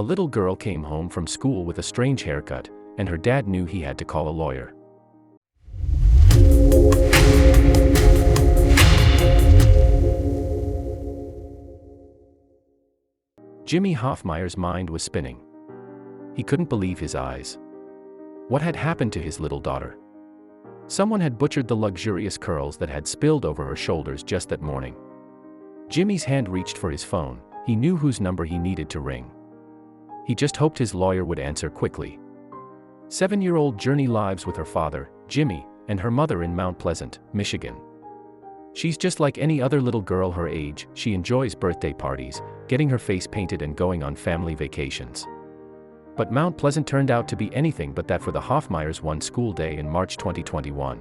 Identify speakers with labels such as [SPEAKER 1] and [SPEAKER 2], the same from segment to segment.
[SPEAKER 1] A little girl came home from school with a strange haircut, and her dad knew he had to call a lawyer. Jimmy Hoffmeyer's mind was spinning. He couldn't believe his eyes. What had happened to his little daughter? Someone had butchered the luxurious curls that had spilled over her shoulders just that morning. Jimmy's hand reached for his phone. He knew whose number he needed to ring. He just hoped his lawyer would answer quickly. 7-year-old Journey lives with her father, Jimmy, and her mother in Mount Pleasant, Michigan. She's just like any other little girl her age. She enjoys birthday parties, getting her face painted and going on family vacations. But Mount Pleasant turned out to be anything but that for the Hoffmeyers one school day in March 2021.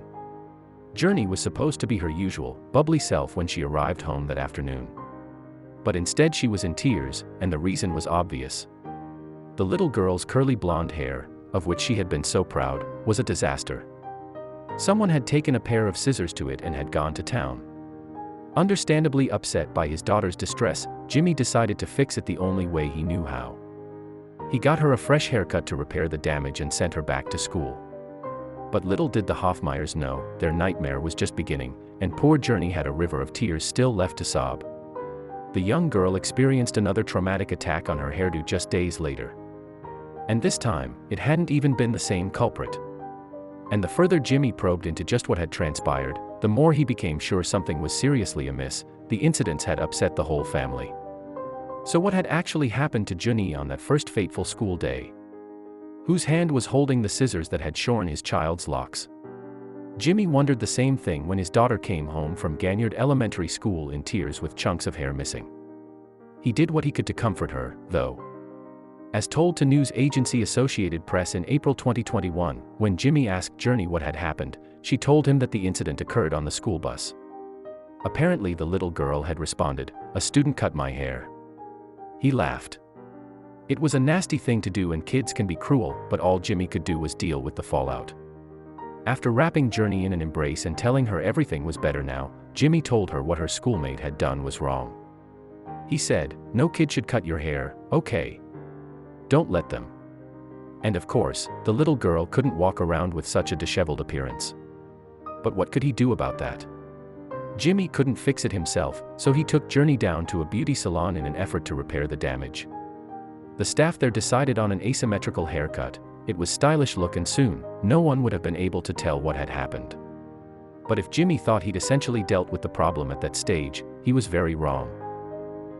[SPEAKER 1] Journey was supposed to be her usual, bubbly self when she arrived home that afternoon. But instead she was in tears, and the reason was obvious. The little girl's curly blonde hair, of which she had been so proud, was a disaster. Someone had taken a pair of scissors to it and had gone to town. Understandably upset by his daughter's distress, Jimmy decided to fix it the only way he knew how. He got her a fresh haircut to repair the damage and sent her back to school. But little did the Hoffmeyers know, their nightmare was just beginning, and poor Journey had a river of tears still left to sob. The young girl experienced another traumatic attack on her hairdo just days later. And this time, it hadn't even been the same culprit. And the further Jimmy probed into just what had transpired, the more he became sure something was seriously amiss. The incidents had upset the whole family. So what had actually happened to Journey on that first fateful school day? Whose hand was holding the scissors that had shorn his child's locks? Jimmy wondered the same thing when his daughter came home from Ganyard Elementary School in tears with chunks of hair missing. He did what he could to comfort her, though. As told to news agency Associated Press in April 2021, when Jimmy asked Journey what had happened, she told him that the incident occurred on the school bus. Apparently the little girl had responded, "A student cut my hair." He laughed. It was a nasty thing to do and kids can be cruel, but all Jimmy could do was deal with the fallout. After wrapping Journey in an embrace and telling her everything was better now, Jimmy told her what her schoolmate had done was wrong. He said, "No kid should cut your hair, okay? Don't let them." And of course, the little girl couldn't walk around with such a disheveled appearance. But what could he do about that? Jimmy couldn't fix it himself, so he took Journey down to a beauty salon in an effort to repair the damage. The staff there decided on an asymmetrical haircut. It was stylish look and soon, no one would have been able to tell what had happened. But if Jimmy thought he'd essentially dealt with the problem at that stage, he was very wrong.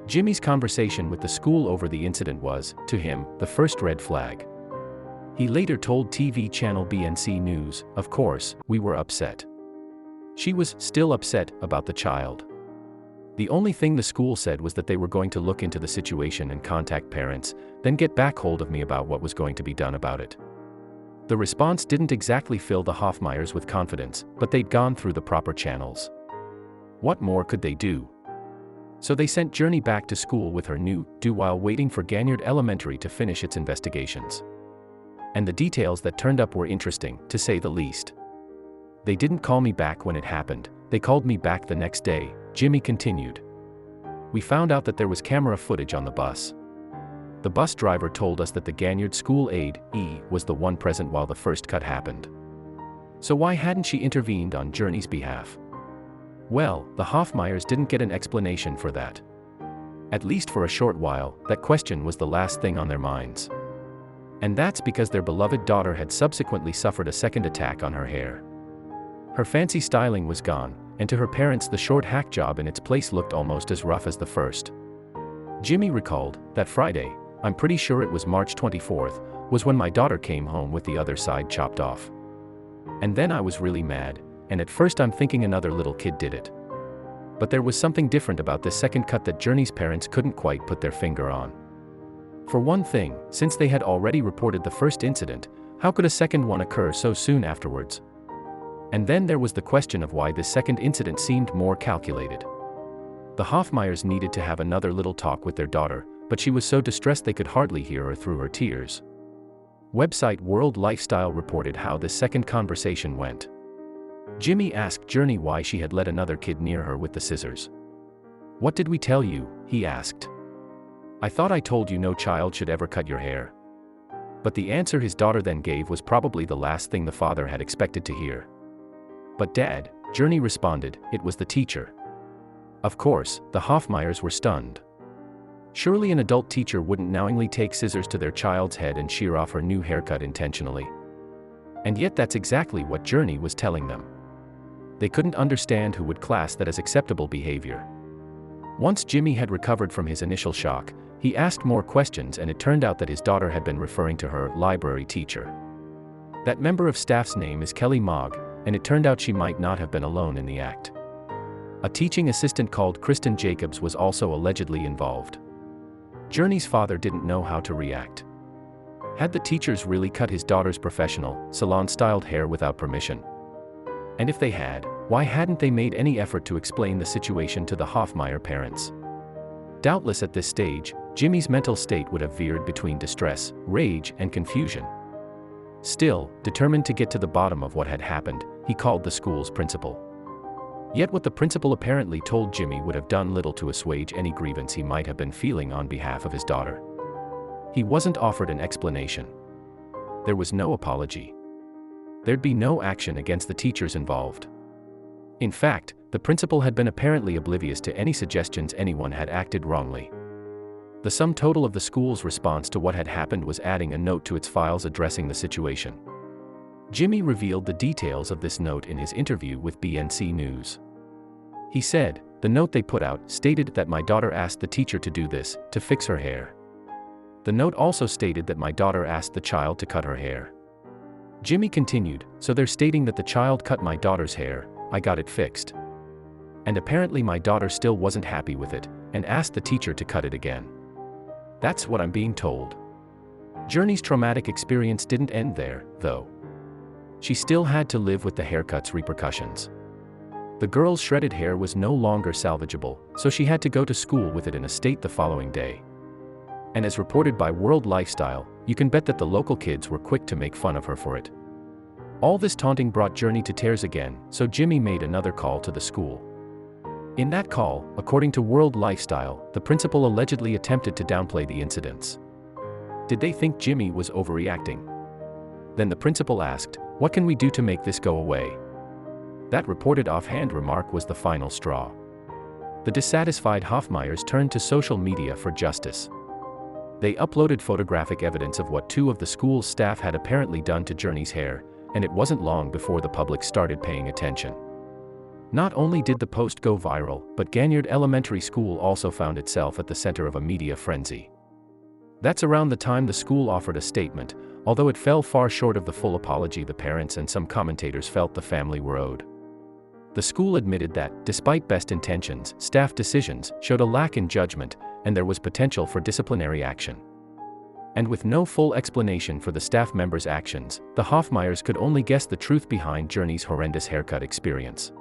[SPEAKER 1] Jimmy's conversation with the school over the incident was, to him, the first red flag. He later told TV channel BNC News, "Of course, we were upset." She was still upset about the child. The only thing the school said was that they were going to look into the situation and contact parents, then get back hold of me about what was going to be done about it. The response didn't exactly fill the Hoffmeyers with confidence, but they'd gone through the proper channels. What more could they do? So they sent Journey back to school with her new due while waiting for Ganyard Elementary to finish its investigations. And the details that turned up were interesting, to say the least. "They didn't call me back when it happened, they called me back the next day," Jimmy continued. "We found out that there was camera footage on the bus. The bus driver told us that the Ganyard school aide, E, was the one present while the first cut happened. So why hadn't she intervened on Journey's behalf?" Well, the Hoffmeyers didn't get an explanation for that. At least for a short while, that question was the last thing on their minds. And that's because their beloved daughter had subsequently suffered a second attack on her hair. Her fancy styling was gone, and to her parents the short hack job in its place looked almost as rough as the first. Jimmy recalled, "That Friday, I'm pretty sure it was March 24th, was when my daughter came home with the other side chopped off. And then I was really mad, and at first I'm thinking another little kid did it. But there was something different about this second cut that Journey's parents couldn't quite put their finger on. For one thing, since they had already reported the first incident, how could a second one occur so soon afterwards? And then there was the question of why this second incident seemed more calculated. The Hoffmeyers needed to have another little talk with their daughter, but she was so distressed they could hardly hear her through her tears. Website World Lifestyle reported how this second conversation went. Jimmy asked Journey why she had let another kid near her with the scissors. "What did we tell you?" he asked. I thought I told you no child should ever cut your hair." But the answer his daughter then gave was probably the last thing the father had expected to hear. "But Dad," Journey responded, "it was the teacher." Of course, the Hoffmeyers were stunned. Surely an adult teacher wouldn't knowingly take scissors to their child's head and shear off her new haircut intentionally. And yet that's exactly what Journey was telling them. They couldn't understand who would class that as acceptable behavior. Once Jimmy had recovered from his initial shock, he asked more questions, and it turned out that his daughter had been referring to her library teacher. That member of staff's name is Kelly Mogg, and it turned out she might not have been alone in the act. A teaching assistant called Kristen Jacobs was also allegedly involved. Journey's father didn't know how to react. Had the teachers really cut his daughter's professional, salon-styled hair without permission? And if they had, why hadn't they made any effort to explain the situation to the Hoffmeyer parents? Doubtless at this stage, Jimmy's mental state would have veered between distress, rage, and confusion. Still, determined to get to the bottom of what had happened, he called the school's principal. Yet what the principal apparently told Jimmy would have done little to assuage any grievance he might have been feeling on behalf of his daughter. He wasn't offered an explanation. There was no apology. There'd be no action against the teachers involved. In fact, the principal had been apparently oblivious to any suggestions anyone had acted wrongly. The sum total of the school's response to what had happened was adding a note to its files addressing the situation. Jimmy revealed the details of this note in his interview with BNC News. He said, "The note they put out stated that my daughter asked the teacher to do this, to fix her hair. The note also stated that my daughter asked the child to cut her hair." Jimmy continued, "So they're stating that the child cut my daughter's hair, I got it fixed. And apparently my daughter still wasn't happy with it, and asked the teacher to cut it again. That's what I'm being told." Journey's traumatic experience didn't end there, though. She still had to live with the haircut's repercussions. The girl's shredded hair was no longer salvageable, so she had to go to school with it in a state the following day. And as reported by World Lifestyle, you can bet that the local kids were quick to make fun of her for it. All this taunting brought Journey to tears again, so Jimmy made another call to the school. In that call, according to World Lifestyle, the principal allegedly attempted to downplay the incidents. Did they think Jimmy was overreacting? Then the principal asked, "What can we do to make this go away?" That reported offhand remark was the final straw. The dissatisfied Hoffmeyers turned to social media for justice. They uploaded photographic evidence of what two of the school's staff had apparently done to Journey's hair, and it wasn't long before the public started paying attention. Not only did the post go viral, but Ganyard Elementary School also found itself at the center of a media frenzy. That's around the time the school offered a statement, although it fell far short of the full apology the parents and some commentators felt the family were owed. The school admitted that, despite best intentions, staff decisions showed a lack in judgment, and there was potential for disciplinary action. And with no full explanation for the staff members' actions, the Hoffmeyers could only guess the truth behind Journey's horrendous haircut experience.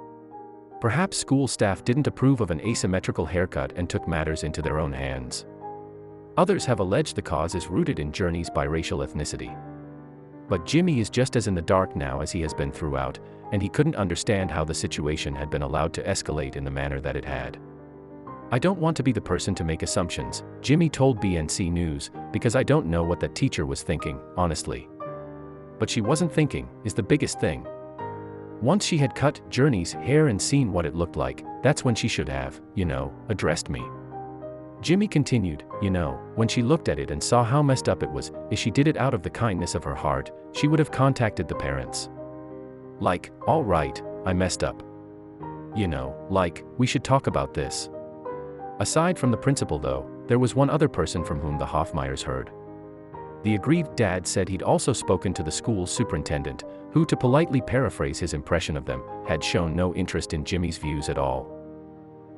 [SPEAKER 1] Perhaps school staff didn't approve of an asymmetrical haircut and took matters into their own hands. Others have alleged the cause is rooted in Journey's biracial ethnicity. But Jimmy is just as in the dark now as he has been throughout, and he couldn't understand how the situation had been allowed to escalate in the manner that it had. "I don't want to be the person to make assumptions," Jimmy told BNC News, "because I don't know what that teacher was thinking, honestly. But she wasn't thinking, is the biggest thing. Once she had cut Journey's hair and seen what it looked like, that's when she should have, addressed me." Jimmy continued, "When she looked at it and saw how messed up it was, if she did it out of the kindness of her heart, she would have contacted the parents. Like, all right, I messed up. We should talk about this." Aside from the principal though, there was one other person from whom the Hoffmeyers heard. The aggrieved dad said he'd also spoken to the school's superintendent, who, to politely paraphrase his impression of them, had shown no interest in Jimmy's views at all.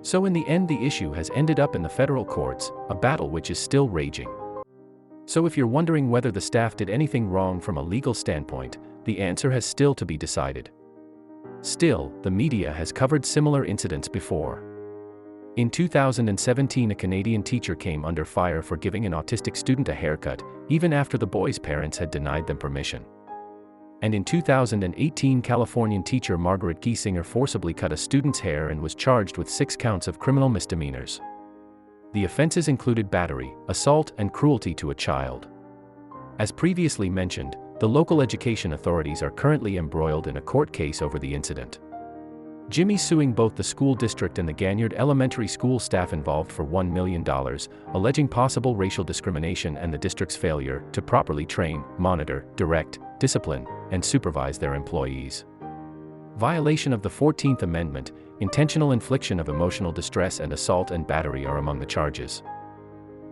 [SPEAKER 1] So in the end the issue has ended up in the federal courts, a battle which is still raging. So if you're wondering whether the staff did anything wrong from a legal standpoint, the answer has still to be decided. Still, the media has covered similar incidents before. In 2017, a Canadian teacher came under fire for giving an autistic student a haircut, even after the boy's parents had denied them permission. And in 2018, Californian teacher Margaret Giesinger forcibly cut a student's hair and was charged with 6 counts of criminal misdemeanors. The offenses included battery, assault, and cruelty to a child. As previously mentioned, the local education authorities are currently embroiled in a court case over the incident. Jimmy suing both the school district and the Ganyard Elementary School staff involved for $1 million, alleging possible racial discrimination and the district's failure to properly train, monitor, direct, discipline, and supervise their employees. Violation of the 14th Amendment, intentional infliction of emotional distress, and assault and battery are among the charges.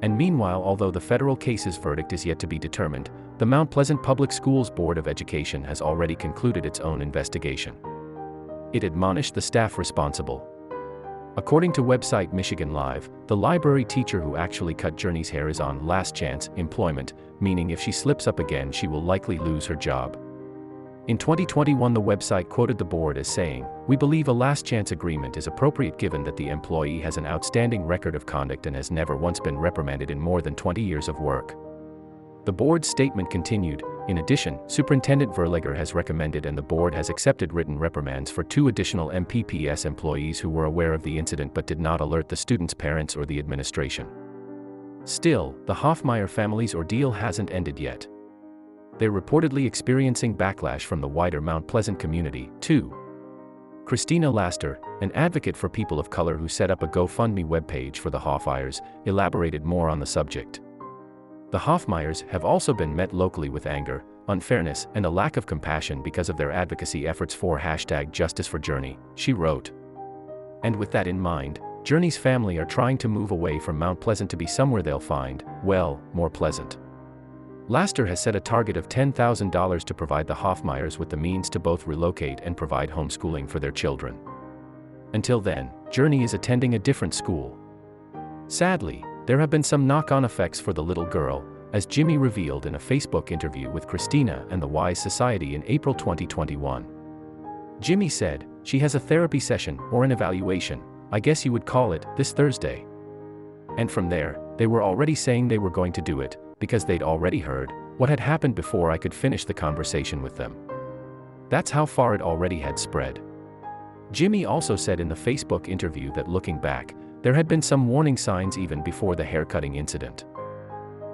[SPEAKER 1] And meanwhile, although the federal case's verdict is yet to be determined, the Mount Pleasant Public Schools Board of Education has already concluded its own investigation. It admonished the staff responsible. According to website Michigan Live, the library teacher who actually cut Journey's hair is on last chance employment, meaning if she slips up again she will likely lose her job. In 2021, the website quoted the board as saying, "We believe a last chance agreement is appropriate given that the employee has an outstanding record of conduct and has never once been reprimanded in more than 20 years of work." The board's statement continued, "In addition, Superintendent Verleger has recommended and the board has accepted written reprimands for 2 additional MPPS employees who were aware of the incident but did not alert the students' parents or the administration." Still, the Hoffmeyer family's ordeal hasn't ended yet. They're reportedly experiencing backlash from the wider Mount Pleasant community, too. Christina Laster, an advocate for people of color who set up a GoFundMe webpage for the Hoffmeyers, elaborated more on the subject. The Hoffmeyers have also been met locally with anger, unfairness, and a lack of compassion because of their advocacy efforts for #JusticeForJourney, she wrote. And with that in mind, Journey's family are trying to move away from Mount Pleasant to be somewhere they'll find, well, more pleasant. Laster has set a target of $10,000 to provide the Hoffmeyers with the means to both relocate and provide homeschooling for their children. Until then, Journey is attending a different school. Sadly, there have been some knock-on effects for the little girl, as Jimmy revealed in a Facebook interview with Christina and the Wise Society in April 2021. Jimmy said, "She has a therapy session, or an evaluation, I guess you would call it, this Thursday." And from there, they were already saying they were going to do it, because they'd already heard what had happened before I could finish the conversation with them. That's how far it already had spread. Jimmy also said in the Facebook interview that looking back, there had been some warning signs even before the haircutting incident.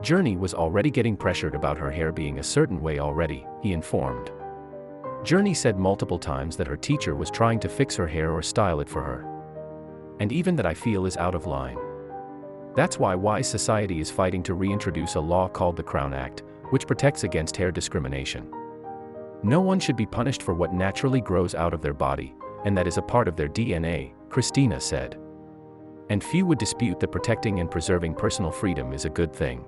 [SPEAKER 1] Journey was already getting pressured about her hair being a certain way already, he informed. Journey said multiple times that her teacher was trying to fix her hair or style it for her. And even that I feel is out of line. That's why Wise Society is fighting to reintroduce a law called the Crown Act, which protects against hair discrimination. No one should be punished for what naturally grows out of their body, and that is a part of their DNA, Christina said. And few would dispute that protecting and preserving personal freedom is a good thing.